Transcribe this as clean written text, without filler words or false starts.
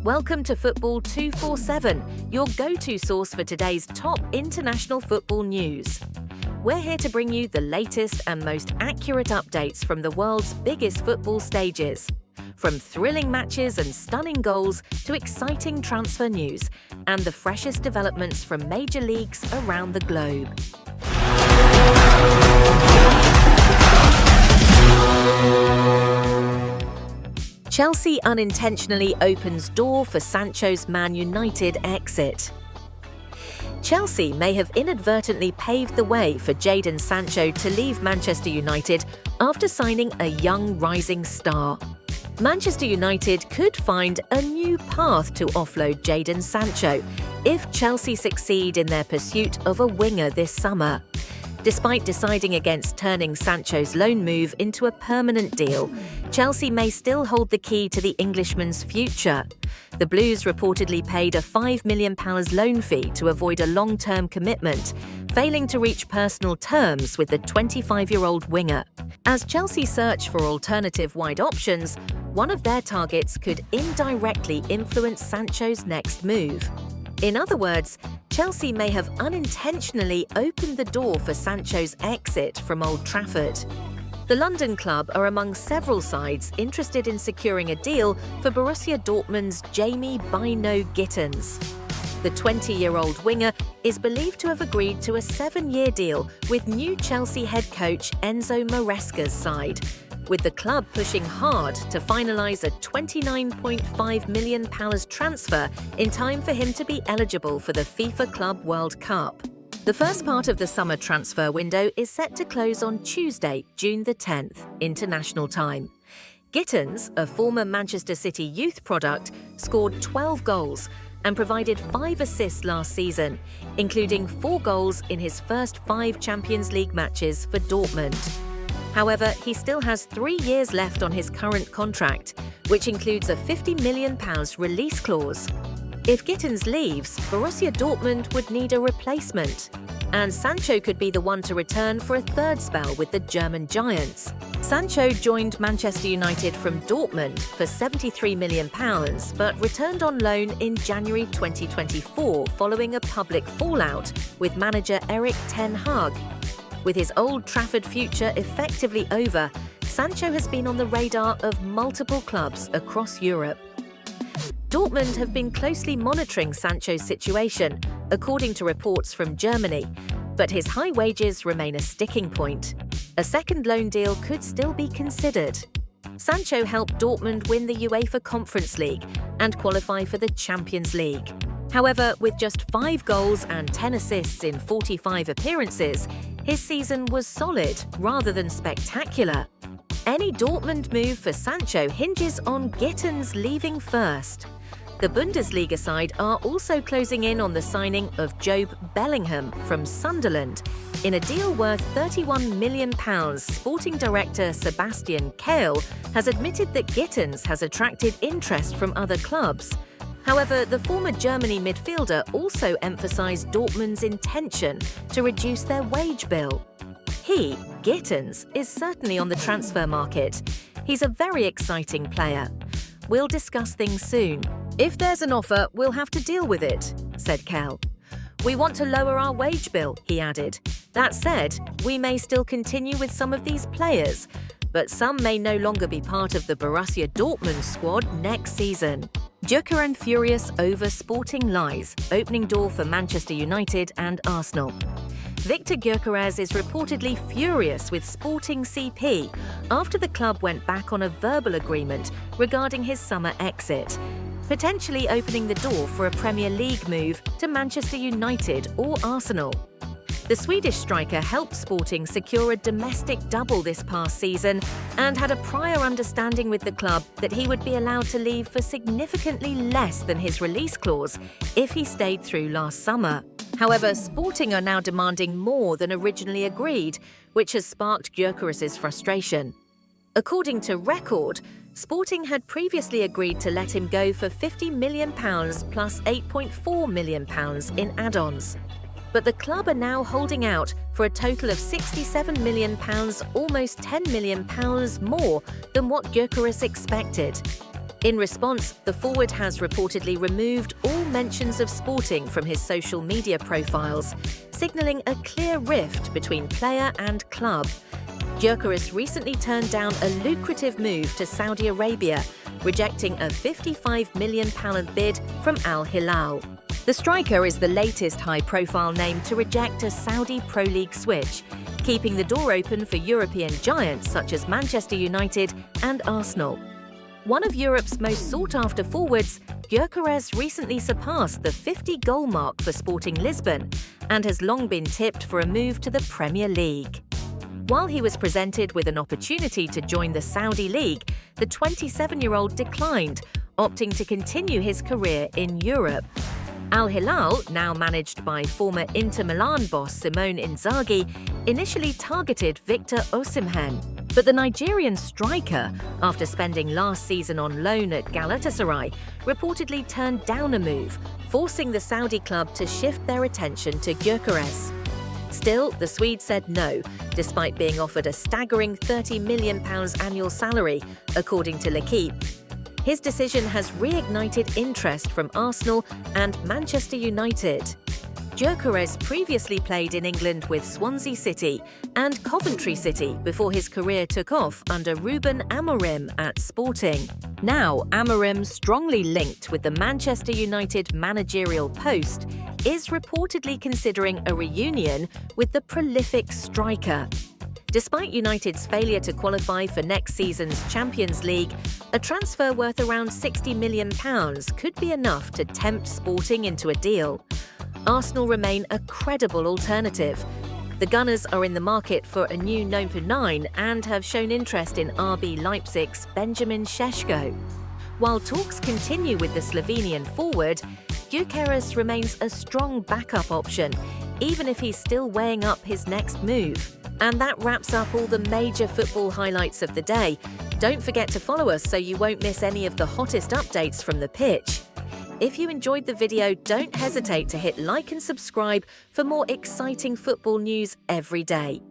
Welcome to Football 247, your go-to source for today's top international football news. We're here to bring you the latest and most accurate updates from the world's biggest football stages. From thrilling matches and stunning goals to exciting transfer news and the freshest developments from major leagues around the globe. Chelsea unintentionally opens door for Sancho's Man United exit. Chelsea may have inadvertently paved the way for Jadon Sancho to leave Manchester United after signing a young rising star. Manchester United could find a new path to offload Jadon Sancho if Chelsea succeed in their pursuit of a winger this summer. Despite deciding against turning Sancho's loan move into a permanent deal, Chelsea may still hold the key to the Englishman's future. The Blues reportedly paid a £5 million loan fee to avoid a long-term commitment, failing to reach personal terms with the 25-year-old winger. As Chelsea search for alternative wide options, one of their targets could indirectly influence Sancho's next move. In other words, Chelsea may have unintentionally opened the door for Sancho's exit from Old Trafford. The London club are among several sides interested in securing a deal for Borussia Dortmund's Jamie Gittens. The 20-year-old winger is believed to have agreed to a 7-year deal with new Chelsea head coach Enzo Maresca's side, with the club pushing hard to finalise a £29.5 million transfer in time for him to be eligible for the FIFA Club World Cup. The first part of the summer transfer window is set to close on Tuesday, June the 10th, international time. Gittens, a former Manchester City youth product, scored 12 goals and provided 5 assists last season, including 4 goals in his first 5 Champions League matches for Dortmund. However, he still has 3 years left on his current contract, which includes a £50 million release clause. If Gittens leaves, Borussia Dortmund would need a replacement, and Sancho could be the one to return for a third spell with the German Giants. Sancho joined Manchester United from Dortmund for £73 million, but returned on loan in January 2024 following a public fallout with manager Erik ten Hag. With his Old Trafford future effectively over, Sancho has been on the radar of multiple clubs across Europe. Dortmund have been closely monitoring Sancho's situation, according to reports from Germany, but his high wages remain a sticking point. A second loan deal could still be considered. Sancho helped Dortmund win the UEFA Conference League and qualify for the Champions League. However, with just 5 goals and 10 assists in 45 appearances, his season was solid rather than spectacular. Any Dortmund move for Sancho hinges on Gittens leaving first. The Bundesliga side are also closing in on the signing of Jobe Bellingham from Sunderland. In a deal worth £31 million, Sporting Director Sebastian Kehl has admitted that Gittens has attracted interest from other clubs. However, the former Germany midfielder also emphasised Dortmund's intention to reduce their wage bill. He, Gittens, is certainly on the transfer market. He's a very exciting player. We'll discuss things soon. If there's an offer, we'll have to deal with it, said Kehl. We want to lower our wage bill, he added. That said, we may still continue with some of these players, but some may no longer be part of the Borussia Dortmund squad next season. Gyokeres furious over Sporting lies, opening door for Manchester United and Arsenal. Viktor Gyokeres is reportedly furious with Sporting CP after the club went back on a verbal agreement regarding his summer exit, potentially opening the door for a Premier League move to Manchester United or Arsenal. The Swedish striker helped Sporting secure a domestic double this past season and had a prior understanding with the club that he would be allowed to leave for significantly less than his release clause if he stayed through last summer. However, Sporting are now demanding more than originally agreed, which has sparked Gyokeres' frustration. According to Record, Sporting had previously agreed to let him go for £50 million plus £8.4 million in add-ons. But the club are now holding out for a total of £67 million, almost £10 million more than what Gyokeres expected. In response, the forward has reportedly removed all mentions of Sporting from his social media profiles, signalling a clear rift between player and club. Gyokeres recently turned down a lucrative move to Saudi Arabia, rejecting a £55 million bid from Al Hilal. The striker is the latest high-profile name to reject a Saudi Pro League switch, keeping the door open for European giants such as Manchester United and Arsenal. One of Europe's most sought-after forwards, Gyokeres recently surpassed the 50-goal mark for Sporting Lisbon and has long been tipped for a move to the Premier League. While he was presented with an opportunity to join the Saudi League, the 27-year-old declined, opting to continue his career in Europe. Al Hilal, now managed by former Inter Milan boss Simone Inzaghi, initially targeted Victor Osimhen. But the Nigerian striker, after spending last season on loan at Galatasaray, reportedly turned down a move, forcing the Saudi club to shift their attention to Gyokeres. Still, the Swede said no, despite being offered a staggering £30 million annual salary, according to L'Equipe. His decision has reignited interest from Arsenal and Manchester United. Gyokeres previously played in England with Swansea City and Coventry City before his career took off under Ruben Amorim at Sporting. Now, Amorim, strongly linked with the Manchester United managerial post, is reportedly considering a reunion with the prolific striker. Despite United's failure to qualify for next season's Champions League, a transfer worth around £60 million could be enough to tempt Sporting into a deal. Arsenal remain a credible alternative. The Gunners are in the market for a new number 9 and have shown interest in RB Leipzig's Benjamin Šeško. While talks continue with the Slovenian forward, Gyokeres remains a strong backup option, even if he's still weighing up his next move. And that wraps up all the major football highlights of the day. Don't forget to follow us so you won't miss any of the hottest updates from the pitch. If you enjoyed the video, don't hesitate to hit like and subscribe for more exciting football news every day.